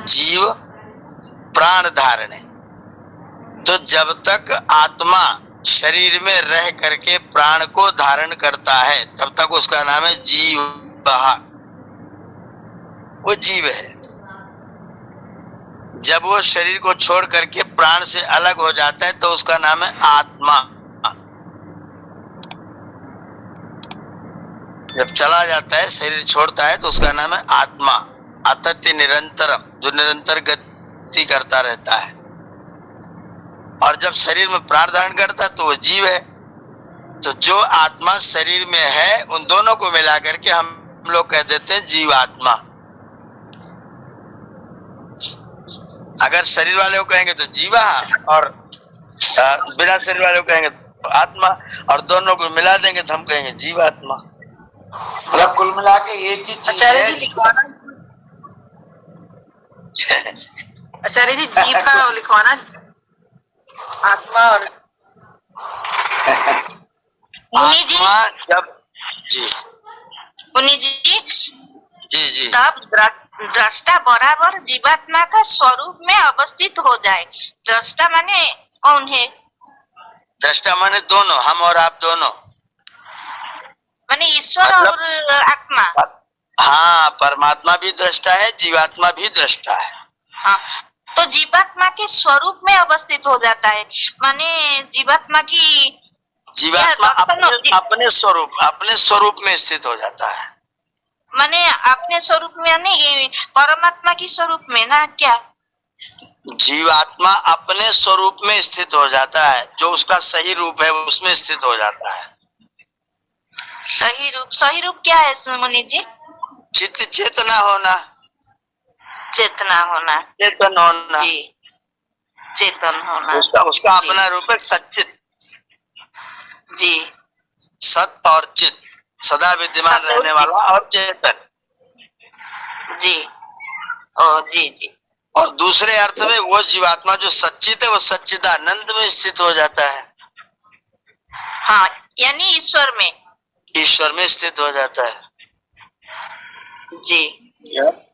जीव प्राण धारण है। तो जब तक आत्मा शरीर में रह करके प्राण को धारण करता है तब तक उसका नाम है जीव। वो जीव है। जब वो शरीर को छोड़ करके प्राण से अलग हो जाता है तो उसका नाम है आत्मा। जब चला जाता है, शरीर छोड़ता है, तो उसका नाम है आत्मा। अतत्य निरंतरम, जो निरंतर गति करता रहता है। और जब शरीर में प्राण धारण करता है तो वो जीव है। तो जो आत्मा शरीर में है उन दोनों को मिला करके हम लोग कह देते हैं जीवात्मा। अगर शरीर वाले को कहेंगे तो जीवा, और बिना शरीर वाले को कहेंगे तो आत्मा, और दोनों को मिला देंगे तो हम कहेंगे जीवात्मा। मतलब कुल मिला के एक ही चीज है। आचार्य जी जीव का लिखवाना आत्मा और मुनि जी। जब जी मुनि जी जी जी तब दृष्टा बराबर जीवात्मा का स्वरूप में अवस्थित हो जाए। दृष्टा माने कौन है? दृष्टा माने दोनों, हम और आप दोनों, माने ईश्वर मतलब, और आत्मा। हाँ, परमात्मा भी दृष्टा है, जीवात्मा भी दृष्टा है। हाँ, तो जीवात्मा के स्वरूप में अवस्थित हो जाता है। माने जीवात्मा अपने स्वरूप में स्थित हो जाता है। माने अपने स्वरूप में नहीं, परमात्मा की स्वरूप में ना क्या? जीवात्मा अपने स्वरूप में स्थित हो जाता है, जो उसका सही रूप है उसमें स्थित हो जाता है। सही रूप क्या है मुनि जी? चेतना होना। चेतना होना, चेतन होना जी, चेतन होना। उसका अपना रूप है सच्चित जी, सत और चित, सदा विद्यमान रहने वाला और चेतन। जी, ओ जी जी। और दूसरे अर्थ में वो जीवात्मा जो सच्चित है वो सच्चिदानंद में स्थित हो जाता है। हाँ, यानी ईश्वर में स्थित हो जाता है। जी।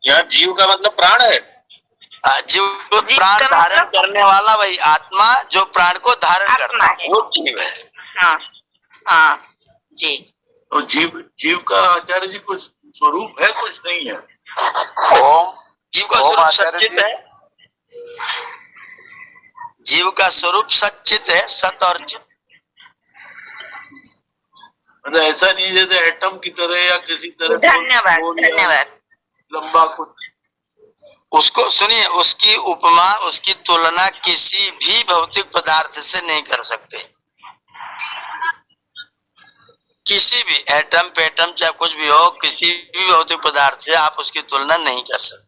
यह जीव का मतलब प्राण है। जीव प्राण धारण करने वाला वही आत्मा जो प्राण को धारण करता है वो जीव है। हाँ हाँ जी। तो जीव का आचार्य जी कुछ स्वरूप है, कुछ नहीं है। ओम जीव का स्वरूप सच्चित है। जीव का स्वरूप सच्चित है, सत और चित। मतलब ऐसा नहीं जैसे एटम की तरह या किसी तरह। धन्यवाद। लंबा कुछ, उसको सुनिए, उसकी उपमा, उसकी तुलना किसी भी भौतिक पदार्थ से नहीं कर सकते। किसी भी एटम पेटम चाहे कुछ भी हो, किसी भी भौतिक पदार्थ से आप उसकी तुलना नहीं कर सकते।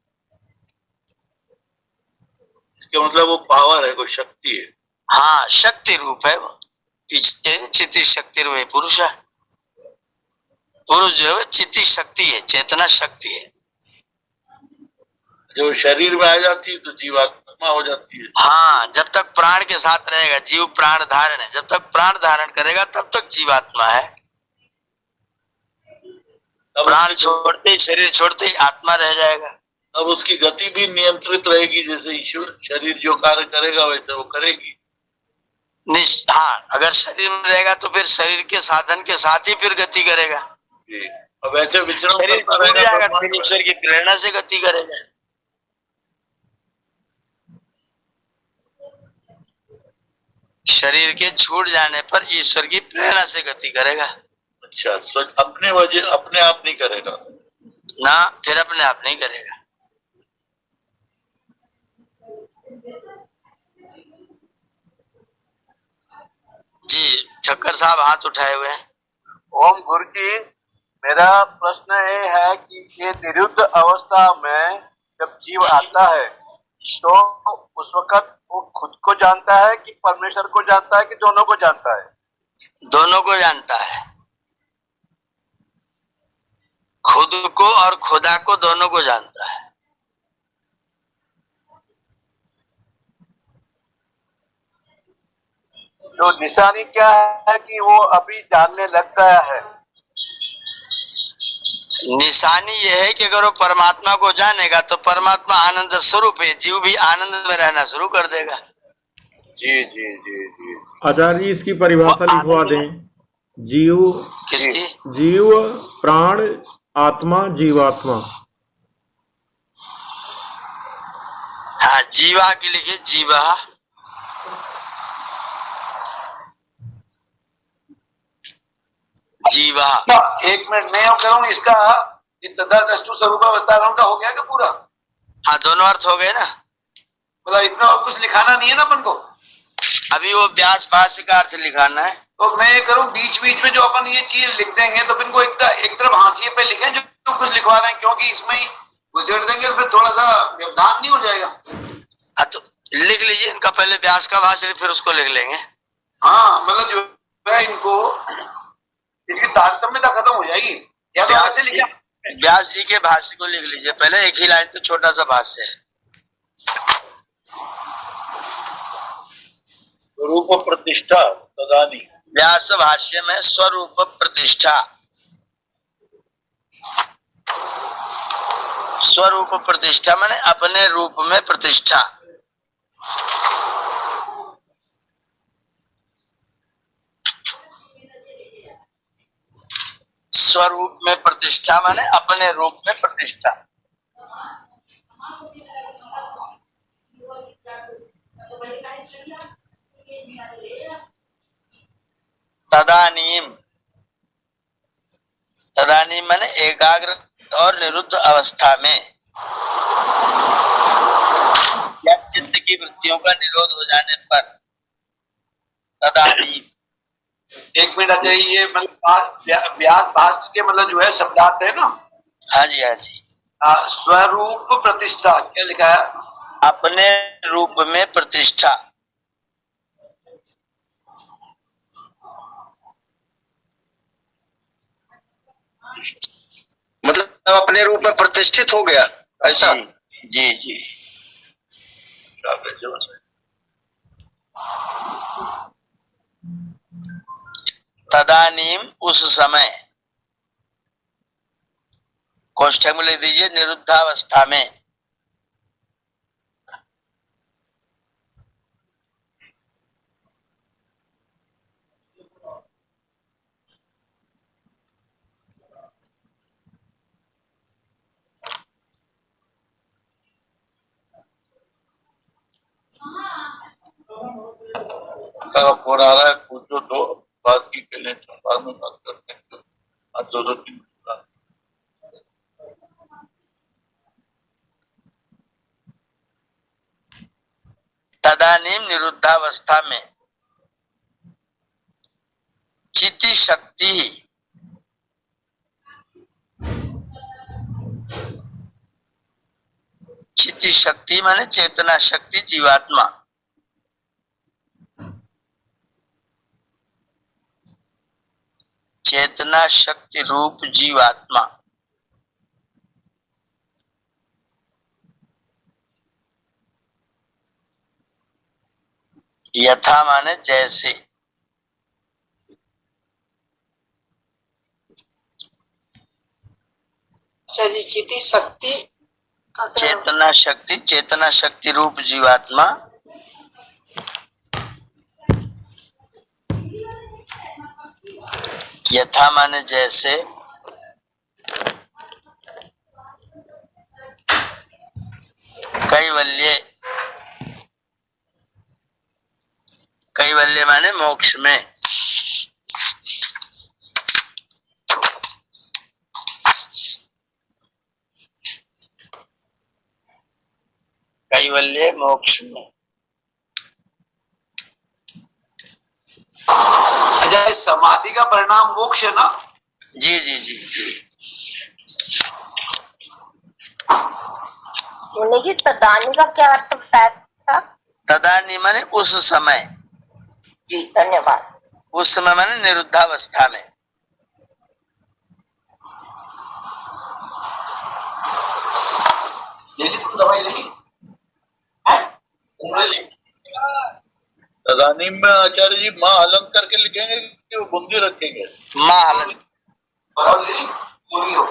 इसका मतलब वो पावर है, कोई शक्ति है। हाँ, शक्ति रूप है वो। पीछे चिति शक्ति रूप है, पुरुष है। पुरुष जो है चिति शक्ति है, चेतना शक्ति है। जो शरीर में आ जाती है तो जीवात्मा हो जाती है। हाँ, जब तक प्राण के साथ रहेगा, जीव प्राण धारण है, जब तक प्राण धारण करेगा तब तक जीवात्मा है। प्राण छोड़ते ही, शरीर छोड़ते ही आत्मा रह जाएगा। अब उसकी गति भी नियंत्रित रहेगी, जैसे ईश्वर शरीर जो कार्य करेगा वैसे वो करेगी। हाँ, अगर शरीर में रहेगा तो फिर शरीर के साधन के साथ ही फिर गति करेगा। अब ऐसे विचरण शरीर छूट जाएगा फिर ईश्वर की प्रेरणा से गति करेगा। शरीर के छूट जाने पर ईश्वर की प्रेरणा से गति करेगा। अच्छा, अपने आप नहीं करेगा ना, फिर अपने आप नहीं करेगा। जी, ठक्कर साहब हाथ उठाए हुए हैं। ओम गुरु जी, मेरा प्रश्न ये है कि ये निरुद्ध अवस्था में जब जीव आता है तो उस वक्त वो खुद को जानता है कि परमेश्वर को जानता है कि दोनों को जानता है? दोनों को जानता है, खुद को और खुदा को, दोनों को जानता है। तो निशानी क्या है कि वो अभी जानने लग गया है? निशानी ये है कि अगर वो परमात्मा को जानेगा तो परमात्मा आनंद स्वरूप है, जीव भी आनंद में रहना शुरू कर देगा। जी जी जी जी। आचार्य जी इसकी परिभाषा लिखवा दें। जीव किसकी? जीव, प्राण, आत्मा, जीवात्मा। हाँ, जीवा की लिखिए, जीवा। जीवा। एक मिनट मैं करूँ इसका, तदादृष्टु स्वरूपावस्थान का हो गया क्या पूरा? हाँ, दोनों अर्थ हो गए ना। मतलब इतना और कुछ लिखाना नहीं है ना अपन को? अभी वो व्यास भाष्य का अर्थ लिखाना है। तो मैं ये करूँ बीच बीच में जो अपन ये चीज लिख देंगे तो इनको एक तरफ हाशिए पे लिखें जो कुछ लिखवा रहे हैं, क्योंकि इसमें ही घुसेड़ देंगे तो फिर थोड़ा सा व्यवधान नहीं हो जाएगा। हाँ, तो लिख लीजिए इनका, पहले व्यास का भाष्य फिर उसको लिख लेंगे। हाँ, मतलब जो है इनको इसकी तारतम्यता खत्म हो जाएगी। या तो ऐसे लिखा, व्यास जी के भाष्य को लिख लीजिए पहले, एक ही लाइन तो छोटा सा भाष्य है। रूप प्रतिष्ठा तदानी। व्यास भाष्य में स्वरूप प्रतिष्ठा, स्वरूप प्रतिष्ठा माने अपने रूप में प्रतिष्ठा। स्वरूप में प्रतिष्ठा माने अपने रूप में प्रतिष्ठा। तदानीम, तदानीम माने एकाग्र और निरुद्ध अवस्था में या चित्त की वृत्तियों का निरोध हो जाने पर तदानीम। एक मिनट आ जाइए, ये मतलब व्यास भाष्य के मतलब जो है शब्दार्थ है ना। हाँ जी, हाँ जी। स्वरूप प्रतिष्ठा क्या लिखा है? अपने रूप में प्रतिष्ठा। मतलब अपने रूप में प्रतिष्ठित हो गया, ऐसा? जी जी। तदानीम उस समय, कोष्ठक में लिख दीजिए निरुद्धावस्था में। फोन आ रहा है, पूछो दो बात की के लिए, बाद में बात करते हैं। आज 2-3 तदानीम निरुद्धावस्था में चित्ती शक्ति, चित्ती शक्ति माने चेतना शक्ति, जीवात्मा। चेतना शक्ति रूप जीवात्मा यथा माने जैसे, चिति शक्ति, चेतना शक्ति, चेतना शक्ति रूप जीवात्मा यथा माने जैसे, कैवल्य, कैवल्य माने मोक्ष में, कैवल्य मोक्ष में। अच्छा, समाधि का परिणाम मोक्ष है ना? जी जी जी। बोले तदानी का क्या अर्थ बताया था? तदानी माने उस समय। जी धन्यवाद। उस समय माने निरुद्धावस्था में। तदानीम में आचार्य जी माँ हलन करके लिखेंगे कि वो बूंदी रखेंगे? माँ हलन। पूरी हो।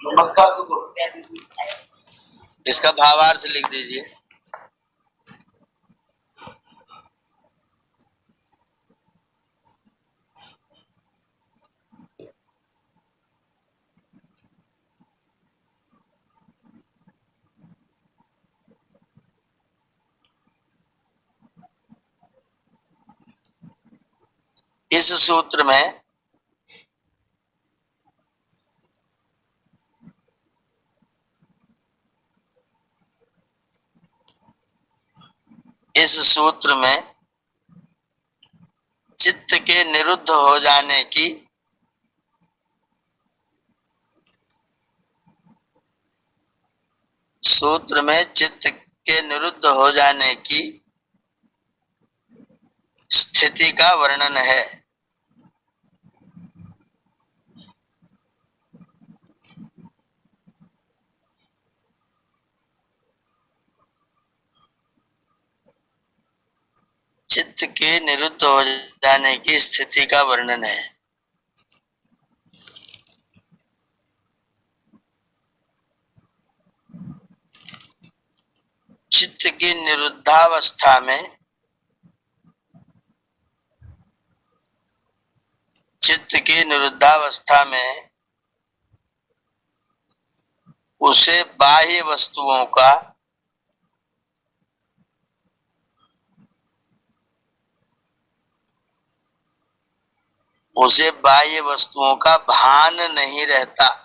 मक्का को इसका भावार्थ लिख दीजिए। इस सूत्र में चित्त के निरुद्ध हो जाने की स्थिति का वर्णन है। चित्त के निरुद्ध हो जाने की स्थिति का वर्णन है। चित्त की निरुद्धावस्था में उसे बाह्य वस्तुओं का भान नहीं रहता।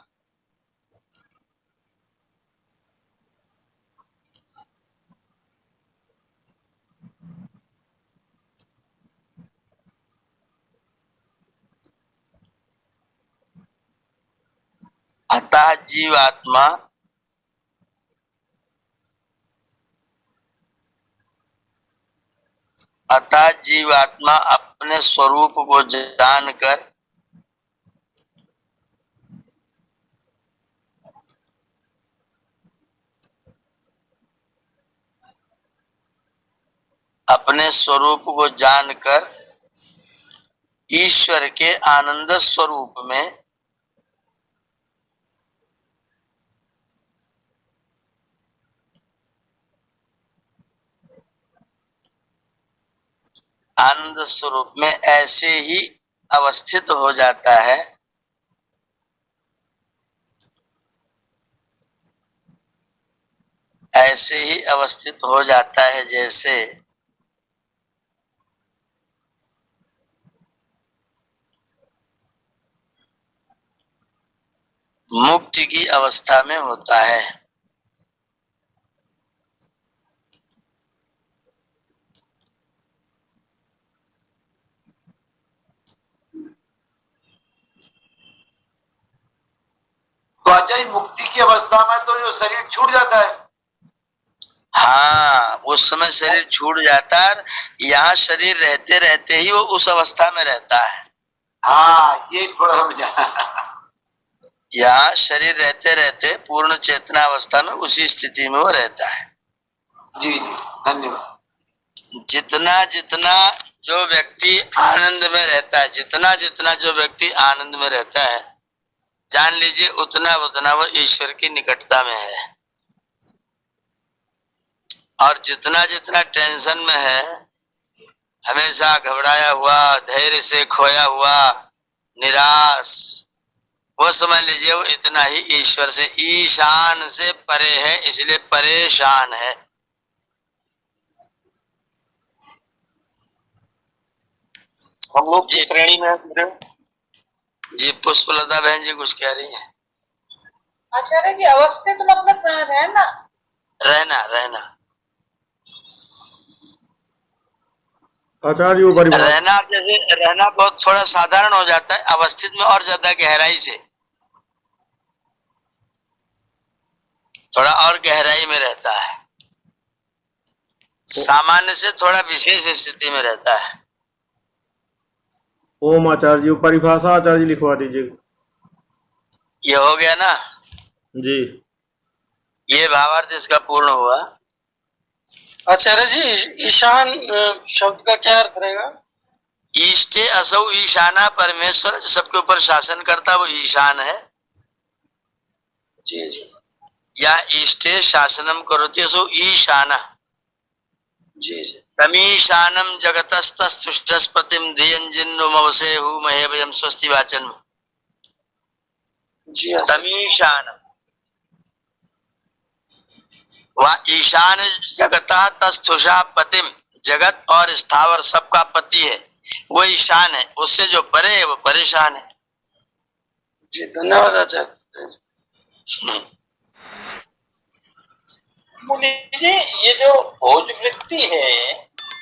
अतः जीवात्मा अपने स्वरूप को जानकर ईश्वर के आनंद स्वरूप में ऐसे ही अवस्थित हो जाता है जैसे मुक्ति की अवस्था में होता है। तो अजय मुक्ति की अवस्था में तो जो शरीर छूट जाता है। हाँ, उस समय शरीर छूट जाता है। यहाँ शरीर रहते रहते ही वो उस अवस्था में रहता है। हाँ, ये थोड़ा समझा। यहाँ शरीर रहते रहते पूर्ण चेतना अवस्था में उसी स्थिति में वो रहता है। जी जी, धन्यवाद। जितना जितना जो व्यक्ति आनंद में रहता है, जान लीजिए उतना उतना वो ईश्वर की निकटता में है। और जितना जितना टेंशन में है, हमेशा घबराया हुआ, धैर्य से खोया हुआ, निराश, वो समझ लीजिए वो इतना ही ईश्वर से, ईशान से परे है, इसलिए परेशान है। हम लोग किस श्रेणी में हैं? जी, पुष्पलता बहन जी कुछ कह रही हैं। आचार्य जी, अवस्थित मतलब रहना आचार्य वो परिभाषा रहना, जैसे रहना बहुत थोड़ा साधारण हो जाता है, अवस्थित में और ज्यादा गहराई से, थोड़ा और गहराई में रहता है, सामान्य से थोड़ा विशेष स्थिति में रहता है। ओम आचार्य जी, वो परिभाषा आचार्य जी लिखवा दीजिए। ये हो गया ना जी। ये भावार्थ इसका पूर्ण हुआ। आचार्य जी ईशान शब्द का क्या अर्थ रहेगा? ईष्टे असौ ईशाना, परमेश्वर जो सबके ऊपर शासन करता वो ईशान है। जी जी या ईष्टे शासनम करोति असौ ईशाना। जी जी तमीशानम जगतस्तुष्टस्पतिम धियं जिन्नुमवसेहु महेवयं स्वस्ति वाचन में। जी आचार्य। तमीशानम वह ईशान जगता तस्थुषा पतिम, जगत और स्थावर सबका पति है वो ईशान है, उससे जो परे है वो परेशान है। जी धन्यवाद आचार्य। मुनि जी ये जो भोज वृत्ति है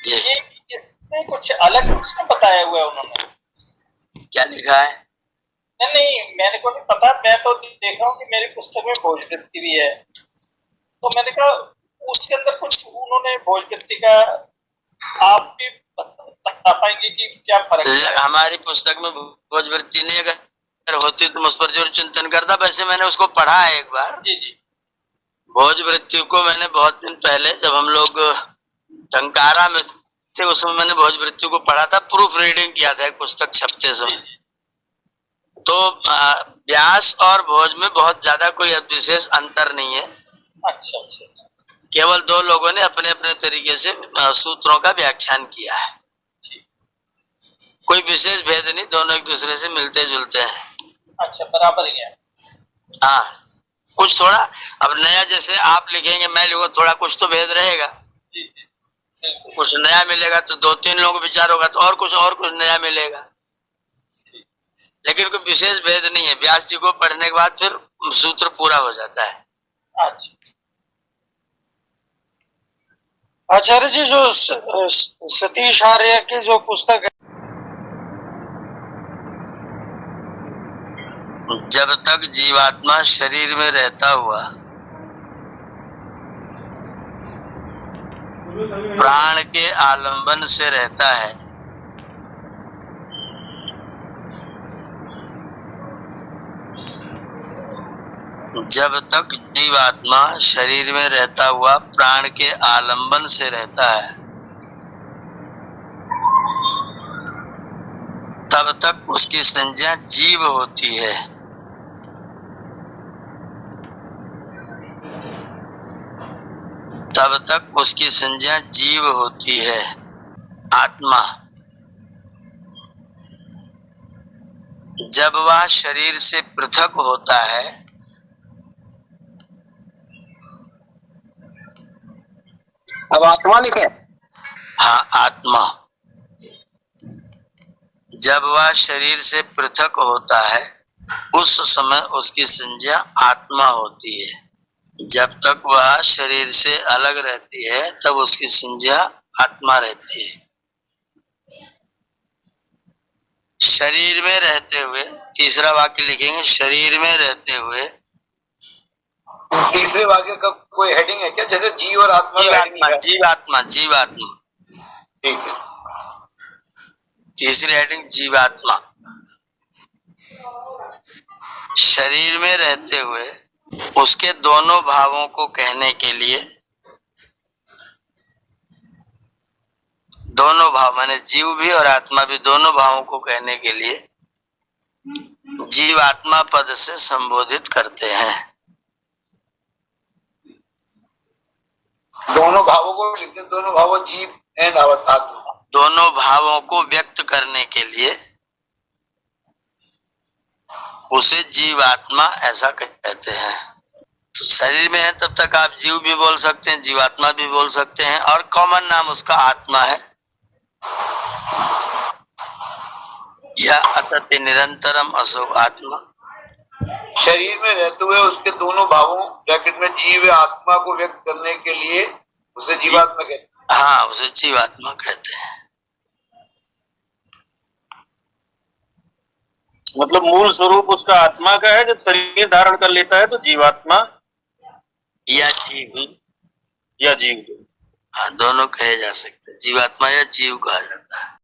ये इसमें कुछ अलग कुछ ना बताया हुआ है उन्होंने? क्या लिखा है? नहीं नहीं मेरे को नहीं पता, मैं तो देख रहा हूँ कि मेरी पुस्तक में भोज वृत्ति भी है, तो मैंने कहा उसके अंदर कुछ उन्होंने भोज वृत्ति का आप भी बता पाएंगे कि क्या फर्क है? हमारी पुस्तक में भोज वृत्ति नहीं, अगर होती तो मुझ पर जरूर चिंतन करता। वैसे मैंने उसको पढ़ा है एक बार। जी जी भोज वृत्ति को मैंने बहुत दिन पहले जब हम लोग टंकारा में थे उस समय मैंने भोज वृत्ति को पढ़ा था, प्रूफ रीडिंग किया था एक पुस्तक छपते समय। तो व्यास और भोज में बहुत ज्यादा कोई विशेष अंतर नहीं है। अच्छा अच्छा अच्छा। केवल दो लोगों ने अपने अपने तरीके से सूत्रों का व्याख्यान किया है, कोई विशेष भेद नहीं, दोनों एक दूसरे से मिलते जुलते हैं। अच्छा बराबर ही है। हाँ कुछ थोड़ा अब नया जैसे आप लिखेंगे मैं लिखूंगा, थोड़ा कुछ तो भेद रहेगा। जी जी बिल्कुल। कुछ नया मिलेगा तो दो तीन लोगों को विचार होगा तो और कुछ नया मिलेगा, लेकिन कोई विशेष भेद नहीं है। व्यास जी को पढ़ने के बाद फिर सूत्र पूरा हो जाता है। अच्छा आचार्य जी जो सतीश आर्य की जो पुस्तक है, जब तक जीवात्मा शरीर में रहता हुआ प्राण के आलंबन से रहता है, जब तक जीवात्मा शरीर में रहता हुआ प्राण के आलंबन से रहता है तब तक उसकी संज्ञा जीव होती है। तब तक उसकी संज्ञा जीव होती है। आत्मा जब वह शरीर से पृथक होता है अब आत्मा लिखे। हाँ आत्मा जब वह शरीर से पृथक होता है उस समय उसकी संज्ञा आत्मा होती है। जब तक वह शरीर से अलग रहती है तब उसकी संज्ञा आत्मा रहती है। शरीर में रहते हुए, तीसरा वाक्य लिखेंगे, शरीर में रहते हुए। तीसरे वाक्य का कोई हेडिंग है क्या, जैसे जीव और आत्मा? जीवात्मा जीवात्मा ठीक है। तीसरी हेडिंग जीवात्मा। शरीर में रहते हुए उसके दोनों भावों को कहने के लिए, दोनों भाव माने जीव भी और आत्मा भी, दोनों भावों को कहने के लिए जीवात्मा पद से संबोधित करते हैं। दोनों भावों को लिखते हैं, दोनों भावों जीव एंड आत्मा। दोनों भावों को व्यक्त करने के लिए उसे जीवात्मा ऐसा कहते हैं। तो शरीर में है तब तक आप जीव भी बोल सकते हैं, जीवात्मा भी बोल सकते हैं, और कॉमन नाम उसका आत्मा है। या अतति निरंतरम असो आत्मा। शरीर में रहते हुए उसके दोनों भावों ब्रैकेट में जीव या आत्मा को व्यक्त करने के लिए उसे जीवात्मा कहते हैं। हाँ उसे जीवात्मा कहते हैं। मतलब मूल स्वरूप उसका आत्मा का है, जब शरीर धारण कर लेता है तो जीवात्मा या जीव, या जीव। हाँ दोनों कहे जा सकते हैं, जीवात्मा या जीव कहा जाता है।